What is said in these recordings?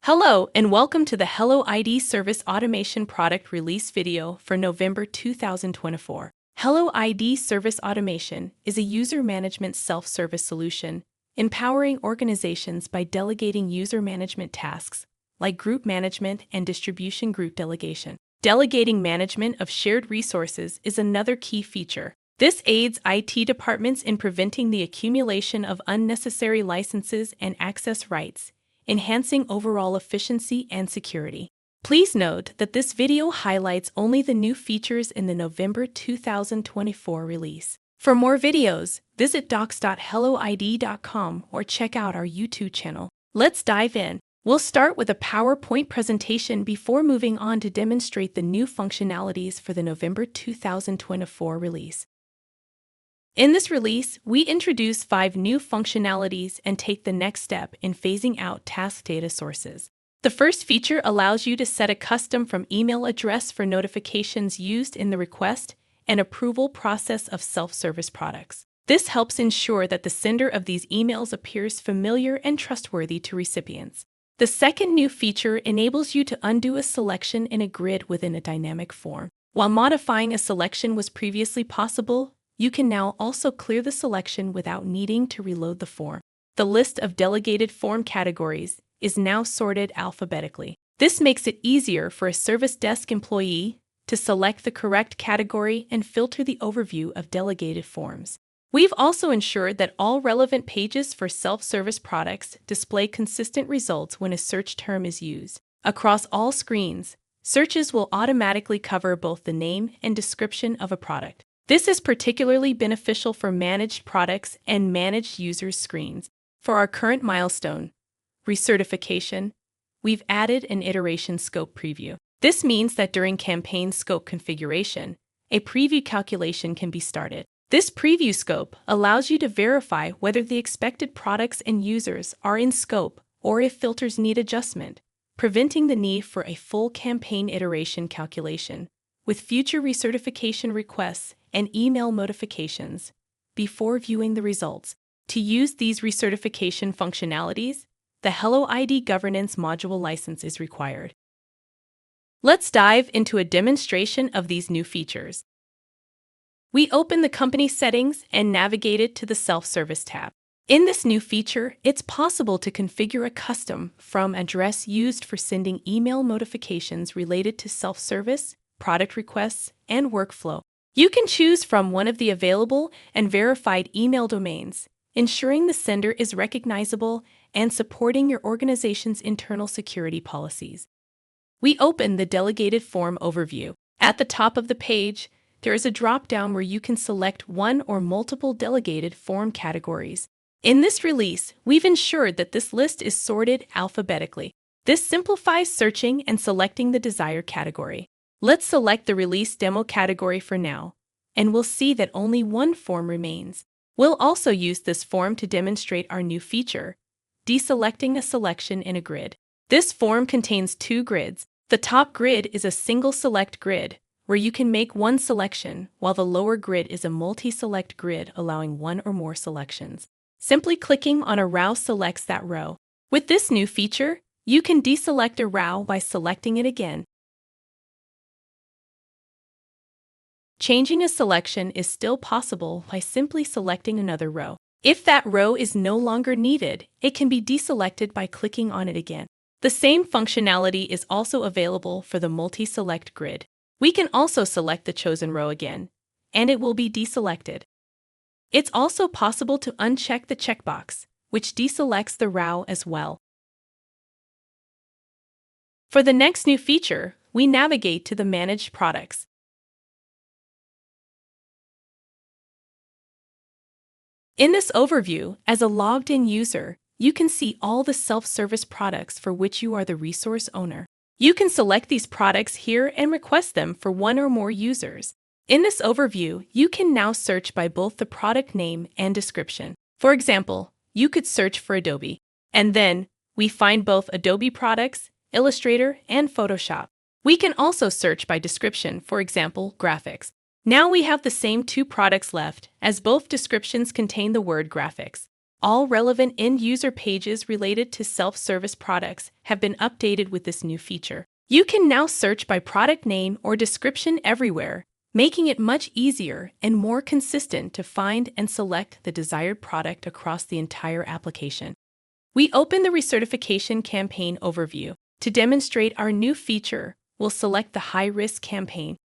Hello and welcome to the HelloID Service Automation Product Release video for November 2024. HelloID Service Automation is a user management self-service solution empowering organizations by delegating user management tasks like group management and distribution group delegation. Delegating management of shared resources is another key feature. This aids IT departments in preventing the accumulation of unnecessary licenses and access rights, enhancing overall efficiency and security. Please note that this video highlights only the new features in the November 2024 release. For more videos, visit docs.helloid.com or check out our YouTube channel. Let's dive in. We'll start with a PowerPoint presentation before moving on to demonstrate the new functionalities for the November 2024 release. In this release, we introduce 5 new functionalities and take the next step in phasing out task data sources. The first feature allows you to set a custom from email address for notifications used in the request and approval process of self-service products. This helps ensure that the sender of these emails appears familiar and trustworthy to recipients. The second new feature enables you to undo a selection in a grid within a dynamic form. While modifying a selection was previously possible, you can now also clear the selection without needing to reload the form. The list of delegated form categories is now sorted alphabetically. This makes it easier for a service desk employee to select the correct category and filter the overview of delegated forms. We've also ensured that all relevant pages for self-service products display consistent results when a search term is used. Across all screens, searches will automatically cover both the name and description of a product. This is particularly beneficial for managed products and managed users screens. For our current milestone, Recertification, we've added an iteration scope preview. This means that during campaign scope configuration, a preview calculation can be started. This preview scope allows you to verify whether the expected products and users are in scope or if filters need adjustment, preventing the need for a full campaign iteration calculation with future recertification requests and email notifications before viewing the results. To use these recertification functionalities, the HelloID governance module license is required. Let's dive into a demonstration of these new features. We open the company settings and navigate it to the self-service tab. In this new feature, it's possible to configure a custom from address used for sending email notifications related to self-service, product requests, and workflow. You can choose from one of the available and verified email domains, ensuring the sender is recognizable and supporting your organization's internal security policies. We open the Delegated Form overview. At the top of the page, there is a drop-down where you can select one or multiple delegated form categories. In this release, we've ensured that this list is sorted alphabetically. This simplifies searching and selecting the desired category. Let's select the release demo category for now, and we'll see that only one form remains. We'll also use this form to demonstrate our new feature, deselecting a selection in a grid. This form contains 2 grids. The top grid is a single select grid, where you can make one selection, while the lower grid is a multi-select grid allowing one or more selections. Simply clicking on a row selects that row. With this new feature, you can deselect a row by selecting it again. Changing a selection is still possible by simply selecting another row. If that row is no longer needed, it can be deselected by clicking on it again. The same functionality is also available for the multi-select grid. We can also select the chosen row again, and it will be deselected. It's also possible to uncheck the checkbox, which deselects the row as well. For the next new feature, we navigate to the Managed Products. In this overview, as a logged-in user, you can see all the self-service products for which you are the resource owner. You can select these products here and request them for one or more users. In this overview, you can now search by both the product name and description. For example, you could search for Adobe, and then we find both Adobe products, Illustrator, and Photoshop. We can also search by description, for example, graphics. Now we have the same 2 products left, as both descriptions contain the word graphics. All relevant end-user pages related to self-service products have been updated with this new feature. You can now search by product name or description everywhere, making it much easier and more consistent to find and select the desired product across the entire application. We open the Recertification campaign overview. To demonstrate our new feature, we'll select the high-risk campaign.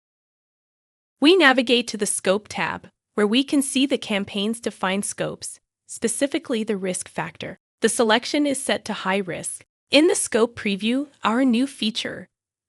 We navigate to the Scope tab, where we can see the campaign's defined scopes, specifically the risk factor. The selection is set to high risk. In the Scope preview, our new feature,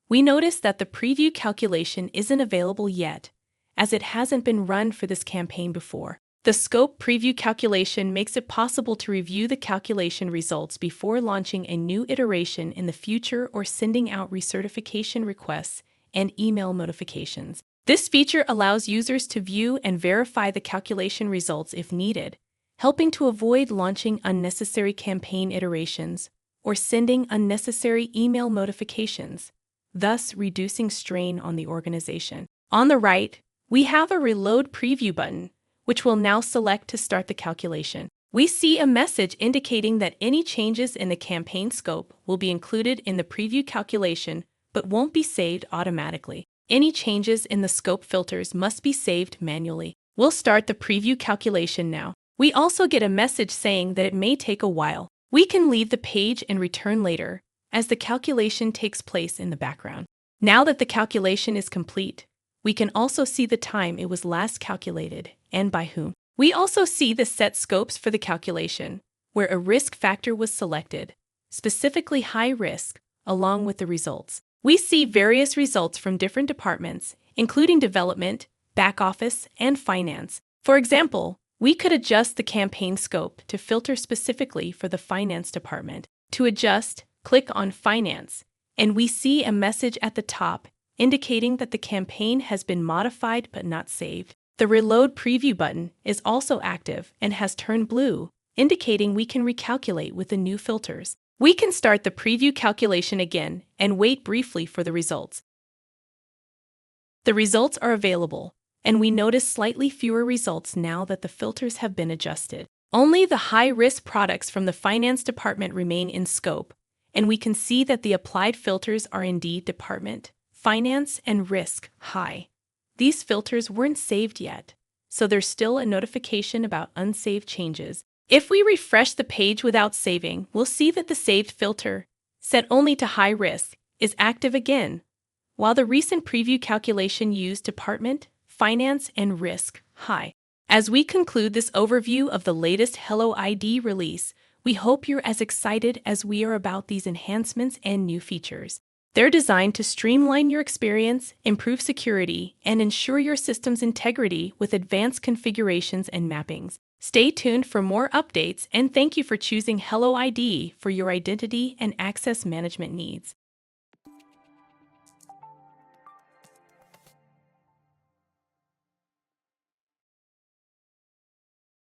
we notice that the preview calculation isn't available yet, as it hasn't been run for this campaign before. The Scope preview calculation makes it possible to review the calculation results before launching a new iteration in the future or sending out recertification requests and email notifications. This feature allows users to view and verify the calculation results if needed, helping to avoid launching unnecessary campaign iterations or sending unnecessary email notifications, thus reducing strain on the organization. On the right, we have a Reload Preview button, which we'll now select to start the calculation. We see a message indicating that any changes in the campaign scope will be included in the preview calculation but won't be saved automatically. Any changes in the scope filters must be saved manually. We'll start the preview calculation now. We also get a message saying that it may take a while. We can leave the page and return later, as the calculation takes place in the background. Now that the calculation is complete, we can also see the time it was last calculated and by whom. We also see the set scopes for the calculation, where a risk factor was selected, specifically high risk, along with the results. We see various results from different departments, including development, back office, and finance. For example, we could adjust the campaign scope to filter specifically for the finance department. To adjust, click on Finance, and we see a message at the top indicating that the campaign has been modified but not saved. The Reload Preview button is also active and has turned blue, indicating we can recalculate with the new filters. We can start the preview calculation again and wait briefly for the results. The results are available, and we notice slightly fewer results now that the filters have been adjusted. Only the high-risk products from the finance department remain in scope, and we can see that the applied filters are indeed department, finance, and risk high. These filters weren't saved yet, so there's still a notification about unsaved changes. If we refresh the page without saving, we'll see that the saved filter, set only to high risk, is active again, while the recent preview calculation used department, finance, and risk high. As we conclude this overview of the latest HelloID release, we hope you're as excited as we are about these enhancements and new features. They're designed to streamline your experience, improve security, and ensure your system's integrity with advanced configurations and mappings. Stay tuned for more updates, and thank you for choosing HelloID for your identity and access management needs.